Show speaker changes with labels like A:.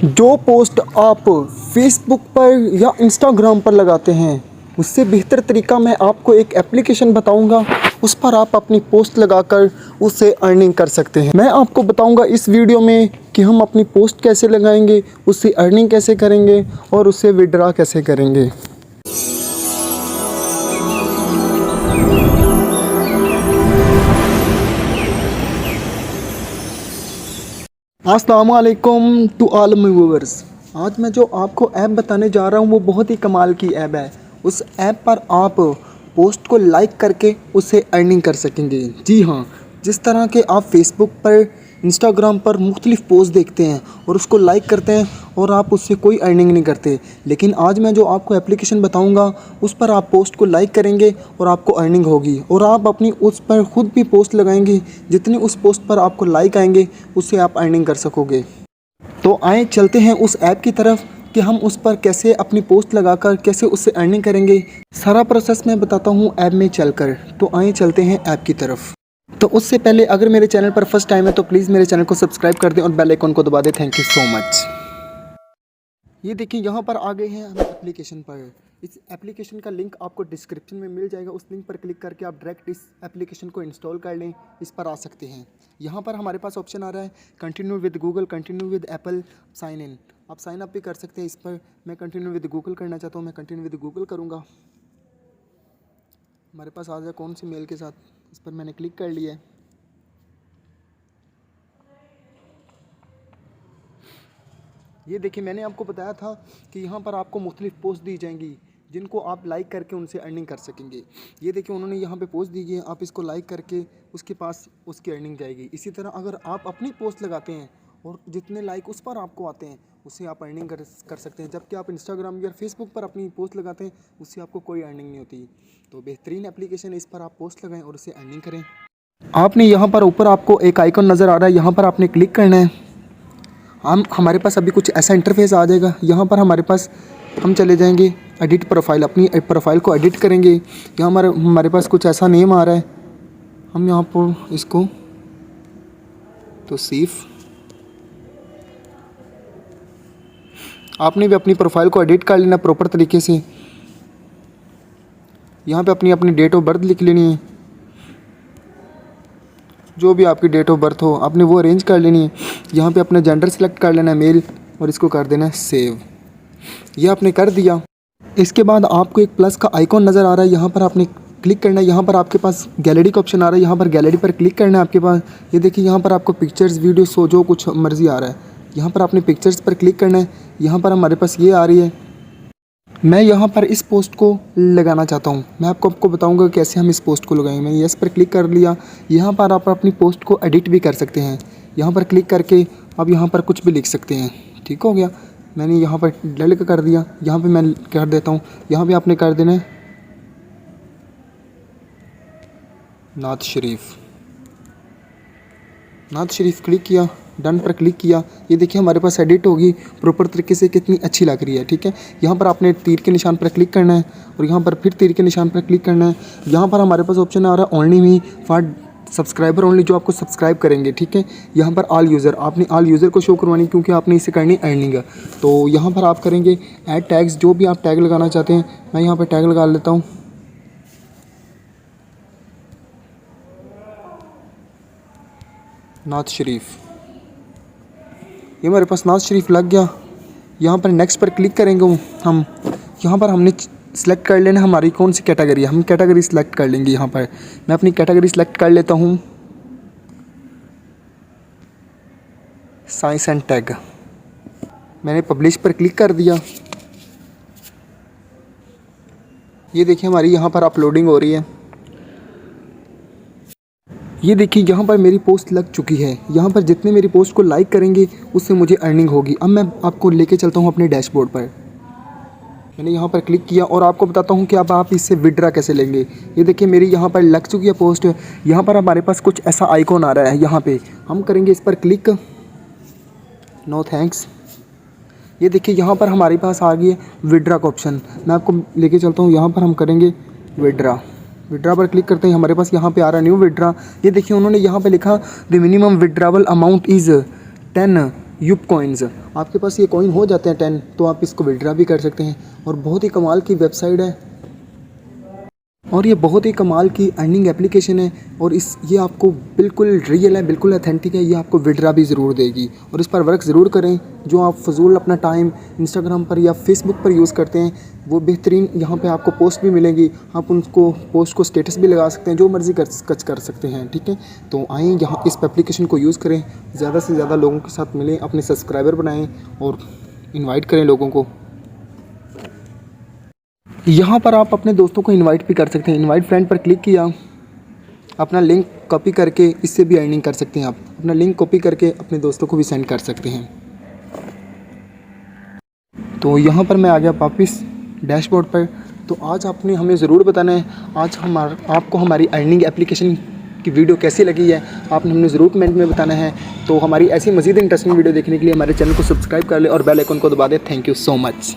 A: जो पोस्ट आप फेसबुक पर या इंस्टाग्राम पर लगाते हैं उससे बेहतर तरीका मैं आपको एक एप्लीकेशन बताऊंगा। उस पर आप अपनी पोस्ट लगाकर उससे अर्निंग कर सकते हैं। मैं आपको बताऊंगा इस वीडियो में कि हम अपनी पोस्ट कैसे लगाएंगे, उससे अर्निंग कैसे करेंगे और उससे विड्रॉ कैसे करेंगे। अस्सलाम वालेकुम टू ऑल माय व्यूअर्स। आज मैं जो आपको ऐप बताने जा रहा हूँ वो बहुत ही कमाल की ऐप है। उस ऐप पर आप पोस्ट को लाइक करके उससे अर्निंग कर सकेंगे। जी हाँ, जिस तरह के आप फेसबुक पर, इंस्टाग्राम पर मुख्तलिफ पोस्ट देखते हैं और उसको लाइक करते हैं और आप उससे कोई अर्निंग नहीं करते, लेकिन आज मैं जो आपको एप्लीकेशन बताऊंगा उस पर आप पोस्ट को लाइक करेंगे और आपको अर्निंग होगी और आप अपनी उस पर ख़ुद भी पोस्ट लगाएंगे। जितनी उस पोस्ट पर आपको लाइक आएंगे उससे आप अर्निंग कर सकोगे। तो आए चलते हैं उस ऐप की तरफ कि हम उस पर कैसे अपनी पोस्ट लगाकर कैसे उससे अर्निंग करेंगे। सारा प्रोसेस मैं बताता हूँ ऐप में चलकर। तो आए चलते हैं ऐप की तरफ। तो उससे पहले अगर मेरे चैनल पर फर्स्ट टाइम है तो प्लीज़ मेरे चैनल को सब्सक्राइब कर दें और बेल आइकन को दबा दें। Thank you so much. ये देखिए यहाँ पर आ गए हैं हम एप्लीकेशन पर। इस एप्लीकेशन का लिंक आपको डिस्क्रिप्शन में मिल जाएगा। उस लिंक पर क्लिक करके आप डायरेक्ट इस एप्लीकेशन को इंस्टॉल कर लें, इस पर आ सकते हैं। यहाँ पर हमारे पास ऑप्शन आ रहा है continue with Google, continue with Apple, sign in. आप साइन अप भी कर सकते हैं इस पर। मैं कंटिन्यू विद गूगल करना चाहता हूँ, मैं कंटिन्यू विद गूगल करूँगा। हमारे पास आ जाए कौन सी मेल के साथ, इस पर मैंने क्लिक कर लिया है। ये देखिए मैंने आपको बताया था कि यहाँ पर आपको मुख्तलिफ पोस्ट दी जाएंगी जिनको आप लाइक करके उनसे अर्निंग कर सकेंगे। ये देखिए उन्होंने यहाँ पे पोस्ट दी है, आप इसको लाइक करके उसके पास उसकी अर्निंग जाएगी। इसी तरह अगर आप अपनी पोस्ट लगाते हैं और जितने लाइक उस पर आपको आते हैं उससे आप अर्निंग कर सकते हैं। जबकि आप इंस्टाग्राम या फेसबुक पर अपनी पोस्ट लगाते हैं उससे आपको कोई अर्निंग नहीं होती। तो बेहतरीन एप्लीकेशन, इस पर आप पोस्ट लगाएँ और उससे अर्निंग करें। आपने यहाँ पर ऊपर आपको एक आइकन नज़र आ रहा है, यहाँ पर आपने क्लिक करना है। हमारे पास अभी कुछ ऐसा इंटरफेस आ जाएगा। यहाँ पर हमारे पास हम चले जाएंगे एडिट प्रोफाइल, अपनी प्रोफाइल को एडिट करेंगे। यहाँ हमारे पास कुछ ऐसा नेम आ रहा है, हम यहाँ पर इसको तौसीफ, आपने भी अपनी प्रोफाइल को एडिट कर लेना प्रॉपर तरीके से। यहाँ पे अपनी अपनी डेट ऑफ बर्थ लिख लेनी है, जो भी आपकी डेट ऑफ बर्थ हो आपने वो अरेंज कर लेनी है। यहाँ पे अपना जेंडर सेलेक्ट कर लेना है मेल और इसको कर देना है सेव। ये आपने कर दिया। इसके बाद आपको एक प्लस का आइकॉन नज़र आ रहा है, यहाँ पर आपने क्लिक करना है। यहाँ पर आपके पास गैलरी का ऑप्शन आ रहा है, यहाँ पर गैलरी पर क्लिक करना है आपके पास। ये देखिए यहाँ पर आपको पिक्चर्स, वीडियो, सो जो कुछ मर्ज़ी आ रहा है, यहाँ पर आपने पिक्चर्स पर क्लिक करना है। यहाँ पर हमारे पास ये आ रही है। मैं यहाँ पर इस पोस्ट को लगाना चाहता हूँ। मैं आपको बताऊँगा कैसे हम इस पोस्ट को लगाएंगे। मैंने यस पर क्लिक कर लिया। यहाँ पर आप अपनी पोस्ट को एडिट भी कर सकते हैं। यहाँ पर क्लिक करके आप यहाँ पर कुछ भी लिख सकते हैं। ठीक हो गया, मैंने यहाँ पर लड़का कर दिया। यहाँ पे मैं कर देता हूँ, यहाँ पे आपने कर देना है नात शरीफ। नात शरीफ क्लिक किया, डन पर क्लिक किया। ये देखिए हमारे पास एडिट होगी प्रॉपर तरीके से, कितनी अच्छी लग रही है। ठीक है, यहाँ पर आपने तीर के निशान पर क्लिक करना है और यहाँ पर फिर तीर के निशान पर क्लिक करना है। यहाँ पर हमारे पास ऑप्शन आ रहा है only me for subscriber only, जो आपको सब्सक्राइब करेंगे। ठीक है, यहाँ पर ऑल यूज़र, आपने ऑल यूज़र को शो करवानी क्योंकि आपने इसे करनी अर्निंग है। तो यहाँ पर आप करेंगे ऐड टैग्स, जो भी आप टैग लगाना चाहते हैं। मैं यहाँ पर टैग लगा लेता हूँ नात शरीफ। ये हमारे पास नाज शरीफ लग गया। यहाँ पर नेक्स्ट पर क्लिक करेंगे हम। यहाँ पर हमने सेलेक्ट कर लेना हमारी कौन सी कैटेगरी है, हम कैटेगरी सेलेक्ट कर लेंगे। यहाँ पर मैं अपनी कैटेगरी सेलेक्ट कर लेता हूँ साइंस एंड टैग। मैंने पब्लिश पर क्लिक कर दिया। ये देखिए हमारी यहाँ पर अपलोडिंग हो रही है। ये देखिए यहाँ पर मेरी पोस्ट लग चुकी है। यहाँ पर जितने मेरी पोस्ट को लाइक करेंगे उससे मुझे अर्निंग होगी। अब मैं आपको लेके चलता हूँ अपने डैशबोर्ड पर। मैंने यहाँ पर क्लिक किया और आपको बताता हूँ कि अब आप इससे विड्रॉ कैसे लेंगे। ये देखिए मेरी यहाँ पर लग चुकी है पोस्ट। यहाँ पर हमारे पास कुछ ऐसा आइकॉन आ रहा है, यहाँ पे हम करेंगे इस पर क्लिक, नो थैंक्स। ये देखिए यहाँ पर हमारे पास आ गई है विड्रॉ का ऑप्शन। मैं आपको लेके चलता हूँ, यहाँ पर हम करेंगे विड्रॉ पर क्लिक करते हैं। हमारे पास यहाँ पे आ रहा है न्यू विड्रॉ। ये देखिए उन्होंने यहाँ पे लिखा the minimum withdrawal amount is 10 Yup coins. आपके पास ये कॉइन हो जाते हैं 10 तो आप इसको विड्रा भी कर सकते हैं। और बहुत ही कमाल की वेबसाइट है और ये बहुत ही कमाल की अर्निंग एप्लीकेशन है। और ये आपको बिल्कुल रियल है, बिल्कुल ऑथेंटिक है। ये आपको विड्रा भी ज़रूर देगी और इस पर वर्क ज़रूर करें। जो आप फजूल अपना टाइम इंस्टाग्राम पर या फेसबुक पर यूज़ करते हैं वो बेहतरीन यहाँ पे आपको पोस्ट भी मिलेंगी। आप उनको पोस्ट को स्टेटस भी लगा सकते हैं, जो मर्ज़ी कर सकते हैं। ठीक है, तो आएँ यहाँ इस एप्लीकेशन को यूज़ करें, ज़्यादा से ज़्यादा लोगों के साथ मिलें, अपने सब्सक्राइबर बनाएँ और इन्वाइट करें लोगों को। यहाँ पर आप अपने दोस्तों को इनवाइट भी कर सकते हैं। इनवाइट फ्रेंड पर क्लिक किया, अपना लिंक कॉपी करके इससे भी अर्निंग कर सकते हैं। आप अपना लिंक कॉपी करके अपने दोस्तों को भी सेंड कर सकते हैं। तो यहाँ पर मैं आ गया वापस डैशबोर्ड पर। तो आज आपने हमें ज़रूर बताना है आज आपको हमारी अर्निंग एप्लीकेशन की वीडियो कैसी लगी है, आपने हमें ज़रूर कमेंट में बताना है। तो हमारी ऐसी मज़ीद इंटरेस्टिंग वीडियो देखने के लिए हमारे चैनल को सब्सक्राइब कर ले और बेल आइकन को दबा दे। Thank you so much.